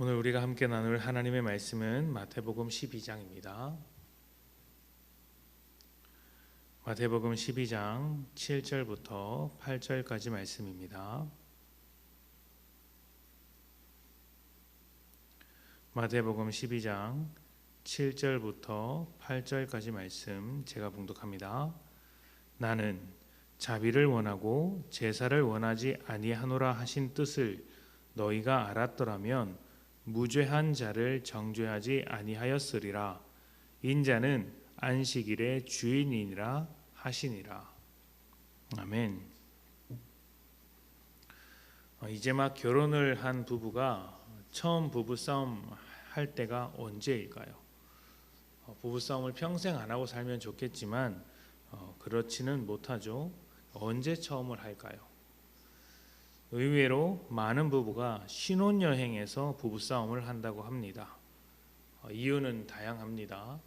오늘 우리가 함께 나눌 하나님의 말씀은 마태복음 12장입니다. 마태복음 12장 7절부터 8절까지 말씀입니다. 마태복음 12장 7절부터 8절까지 말씀 제가 봉독합니다. 나는 자비를 원하고 제사를 원하지 아니하노라 하신 뜻을 너희가 알았더라면 무죄한 자를 정죄하지 아니하였으리라. 인자는 안식일의 주인이니라 하시니라. 아멘. 이제 막 결혼을 한 부부가 처음 부부싸움 할 때가 언제일까요? 부부싸움을 평생 안 하고 살면 좋겠지만 그렇지는 못하죠. 언제 처음을 할까요? 의외로 많은 부부가 신혼여행에서 부부싸움을 한다고 합니다. 이유는 다양합니다.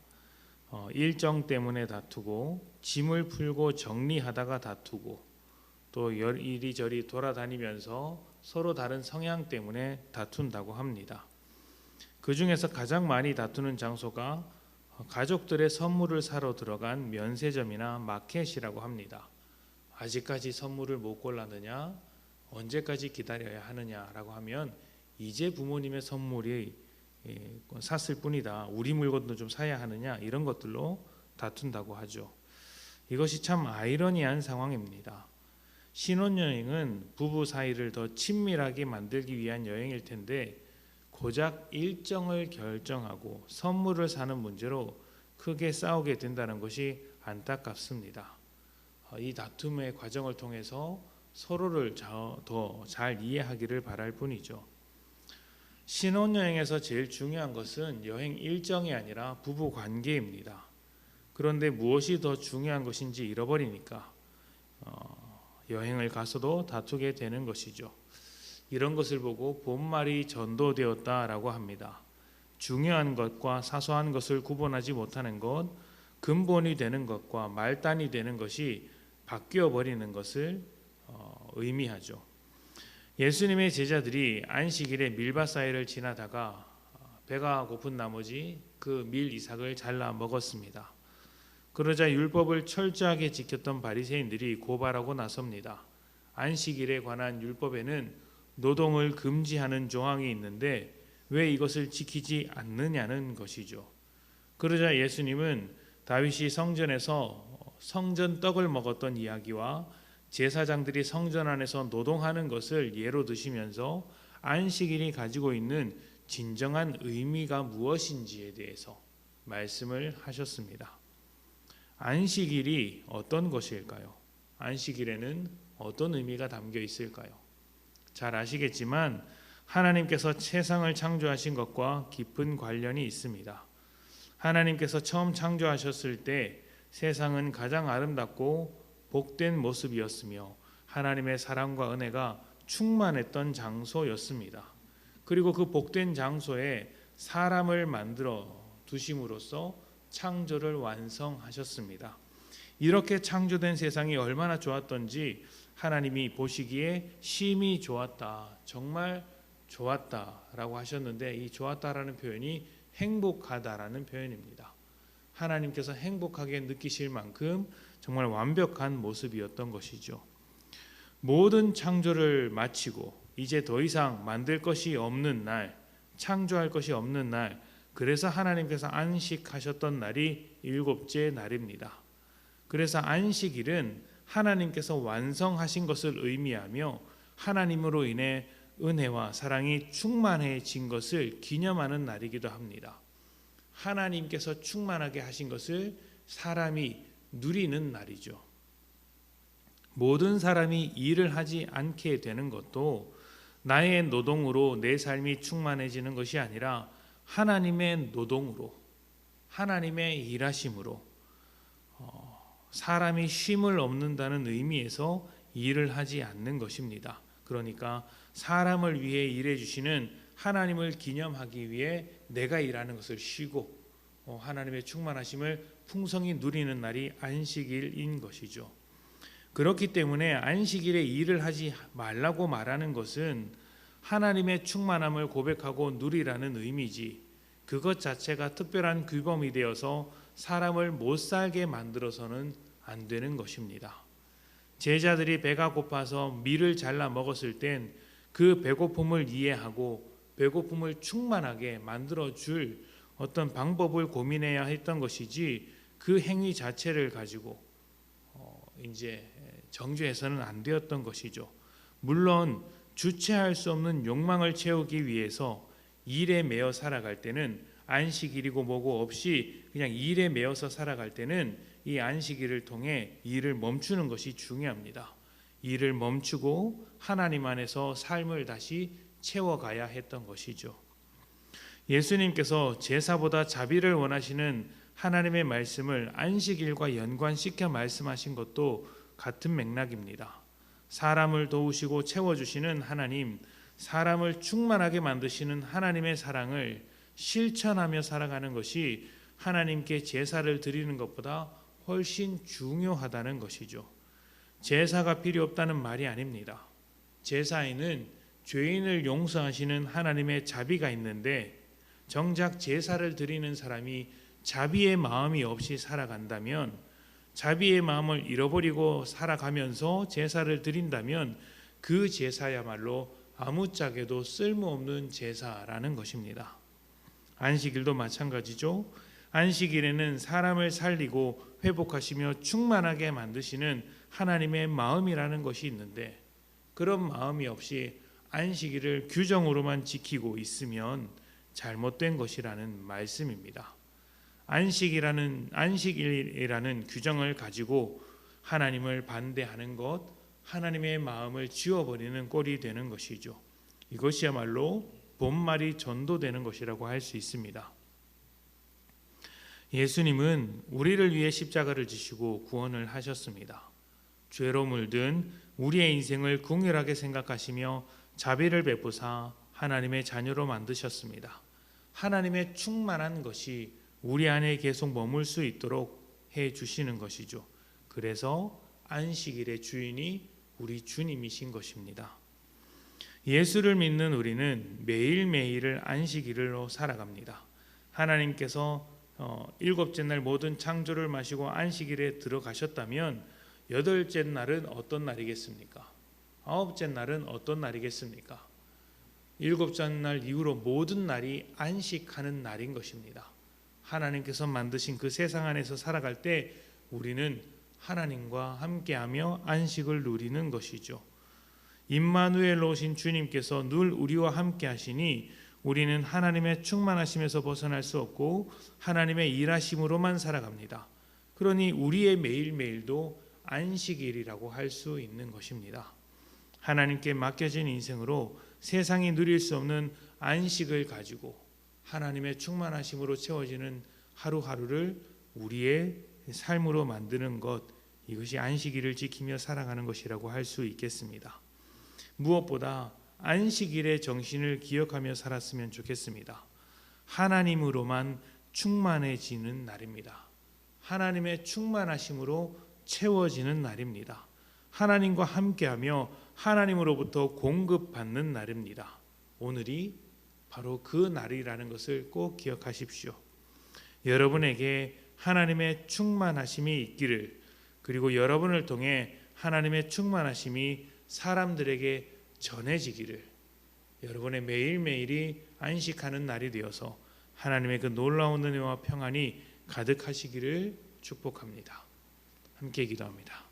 일정 때문에 다투고, 짐을 풀고 정리하다가 다투고, 또 이리저리 돌아다니면서 서로 다른 성향 때문에 다툰다고 합니다. 그 중에서 가장 많이 다투는 장소가 가족들의 선물을 사러 들어간 면세점이나 마켓이라고 합니다. 아직까지 선물을 못 골랐느냐? 언제까지 기다려야 하느냐라고 하면 이제 부모님의 선물이 샀을 뿐이다. 우리 물건도 좀 사야 하느냐 이런 것들로 다툰다고 하죠. 이것이 참 아이러니한 상황입니다. 신혼여행은 부부 사이를 더 친밀하게 만들기 위한 여행일 텐데 고작 일정을 결정하고 선물을 사는 문제로 크게 싸우게 된다는 것이 안타깝습니다. 이 다툼의 과정을 통해서 서로를 더 잘 이해하기를 바랄 뿐이죠. 신혼여행에서 제일 중요한 것은 여행 일정이 아니라 부부 관계입니다. 그런데 무엇이 더 중요한 것인지 잃어버리니까 여행을 가서도 다투게 되는 것이죠. 이런 것을 보고 본말이 전도되었다라고 합니다. 중요한 것과 사소한 것을 구분하지 못하는 것, 근본이 되는 것과 말단이 되는 것이 바뀌어 버리는 것을 의미하죠. 예수님의 제자들이 안식일에 밀밭 사이를 지나다가 배가 고픈 나머지 그 밀 이삭을 잘라 먹었습니다. 그러자 율법을 철저하게 지켰던 바리새인들이 고발하고 나섭니다. 안식일에 관한 율법에는 노동을 금지하는 조항이 있는데 왜 이것을 지키지 않느냐는 것이죠. 그러자 예수님은 다윗이 성전에서 성전 떡을 먹었던 이야기와 제사장들이 성전 안에서 노동하는 것을 예로 드시면서 안식일이 가지고 있는 진정한 의미가 무엇인지에 대해서 말씀을 하셨습니다. 안식일이 어떤 것일까요? 안식일에는 어떤 의미가 담겨 있을까요? 잘 아시겠지만 하나님께서 세상을 창조하신 것과 깊은 관련이 있습니다. 하나님께서 처음 창조하셨을 때 세상은 가장 아름답고 복된 모습이었으며 하나님의 사랑과 은혜가 충만했던 장소였습니다. 그리고 그 복된 장소에 사람을 만들어 두심으로써 창조를 완성하셨습니다. 이렇게 창조된 세상이 얼마나 좋았던지 하나님이 보시기에 심히 좋았다, 정말 좋았다라고 하셨는데 이 좋았다라는 표현이 행복하다라는 표현입니다. 하나님께서 행복하게 느끼실 만큼 정말 완벽한 모습이었던 것이죠. 모든 창조를 마치고 이제 더 이상 만들 것이 없는 날, 창조할 것이 없는 날, 그래서 하나님께서 안식하셨던 날이 일곱째 날입니다. 그래서 안식일은 하나님께서 완성하신 것을 의미하며 하나님으로 인해 은혜와 사랑이 충만해진 것을 기념하는 날이기도 합니다. 하나님께서 충만하게 하신 것을 사람이 누리는 날이죠. 모든 사람이 일을 하지 않게 되는 것도 나의 노동으로 내 삶이 충만해지는 것이 아니라 하나님의 노동으로, 하나님의 일하심으로 사람이 쉼을 얻는다는 의미에서 일을 하지 않는 것입니다. 그러니까 사람을 위해 일해 주시는 하나님을 기념하기 위해 내가 일하는 것을 쉬고 하나님의 충만하심을 풍성히 누리는 날이 안식일인 것이죠. 그렇기 때문에 안식일에 일을 하지 말라고 말하는 것은 하나님의 충만함을 고백하고 누리라는 의미지 그것 자체가 특별한 규범이 되어서 사람을 못 살게 만들어서는 안 되는 것입니다. 제자들이 배가 고파서 밀을 잘라 먹었을 땐 그 배고픔을 이해하고 배고픔을 충만하게 만들어 줄 어떤 방법을 고민해야 했던 것이지 그 행위 자체를 가지고 이제 정죄해서는 안 되었던 것이죠. 물론 주체할 수 없는 욕망을 채우기 위해서 일에 매여 살아갈 때는 안식일이고 뭐고 없이 그냥 일에 매여서 살아갈 때는 이 안식일을 통해 일을 멈추는 것이 중요합니다. 일을 멈추고 하나님 안에서 삶을 다시 채워가야 했던 것이죠. 예수님께서 제사보다 자비를 원하시는 하나님의 말씀을 안식일과 연관시켜 말씀하신 것도 같은 맥락입니다. 사람을 도우시고 채워주시는 하나님, 사람을 충만하게 만드시는 하나님의 사랑을 실천하며 살아가는 것이 하나님께 제사를 드리는 것보다 훨씬 중요하다는 것이죠. 제사가 필요 없다는 말이 아닙니다. 제사에는 죄인을 용서하시는 하나님의 자비가 있는데 정작 제사를 드리는 사람이 자비의 마음이 없이 살아간다면, 자비의 마음을 잃어버리고 살아가면서 제사를 드린다면 그 제사야말로 아무짝에도 쓸모없는 제사라는 것입니다. 안식일도 마찬가지죠. 안식일에는 사람을 살리고 회복하시며 충만하게 만드시는 하나님의 마음이라는 것이 있는데 그런 마음이 없이 안식일을 규정으로만 지키고 있으면 잘못된 것이라는 말씀입니다. 안식일이라는 규정을 가지고 하나님을 반대하는 것, 하나님의 마음을 지워버리는 꼴이 되는 것이죠. 이것이야말로 본말이 전도되는 것이라고 할 수 있습니다. 예수님은 우리를 위해 십자가를 지시고 구원을 하셨습니다. 죄로 물든 우리의 인생을 긍휼하게 생각하시며 자비를 베푸사 하나님의 자녀로 만드셨습니다. 하나님의 충만한 것이 우리 안에 계속 머물 수 있도록 해 주시는 것이죠. 그래서 안식일의 주인이 우리 주님이신 것입니다. 예수를 믿는 우리는 매일매일을 안식일로 살아갑니다. 하나님께서 일곱째 날 모든 창조를 마시고 안식일에 들어가셨다면 여덟째 날은 어떤 날이겠습니까? 아홉째 날은 어떤 날이겠습니까? 일곱째 날 이후로 모든 날이 안식하는 날인 것입니다. 하나님께서 만드신 그 세상 안에서 살아갈 때 우리는 하나님과 함께하며 안식을 누리는 것이죠. 임마누엘로 오신 주님께서 늘 우리와 함께 하시니 우리는 하나님의 충만하심에서 벗어날 수 없고 하나님의 일하심으로만 살아갑니다. 그러니 우리의 매일매일도 안식일이라고 할 수 있는 것입니다. 하나님께 맡겨진 인생으로 세상이 누릴 수 없는 안식을 가지고 하나님의 충만하심으로 채워지는 하루하루를 우리의 삶으로 만드는 것, 이것이 안식일을 지키며 살아가는 것이라고 할 수 있겠습니다. 무엇보다 안식일의 정신을 기억하며 살았으면 좋겠습니다. 하나님으로만 충만해지는 날입니다. 하나님의 충만하심으로 채워지는 날입니다. 하나님과 함께하며 하나님으로부터 공급받는 날입니다. 오늘이 바로 그 날이라는 것을 꼭 기억하십시오. 여러분에게 하나님의 충만하심이 있기를, 그리고 여러분을 통해 하나님의 충만하심이 사람들에게 전해지기를, 여러분의 매일매일이 안식하는 날이 되어서 하나님의 그 놀라운 은혜와 평안이 가득하시기를 축복합니다. 함께 기도합니다.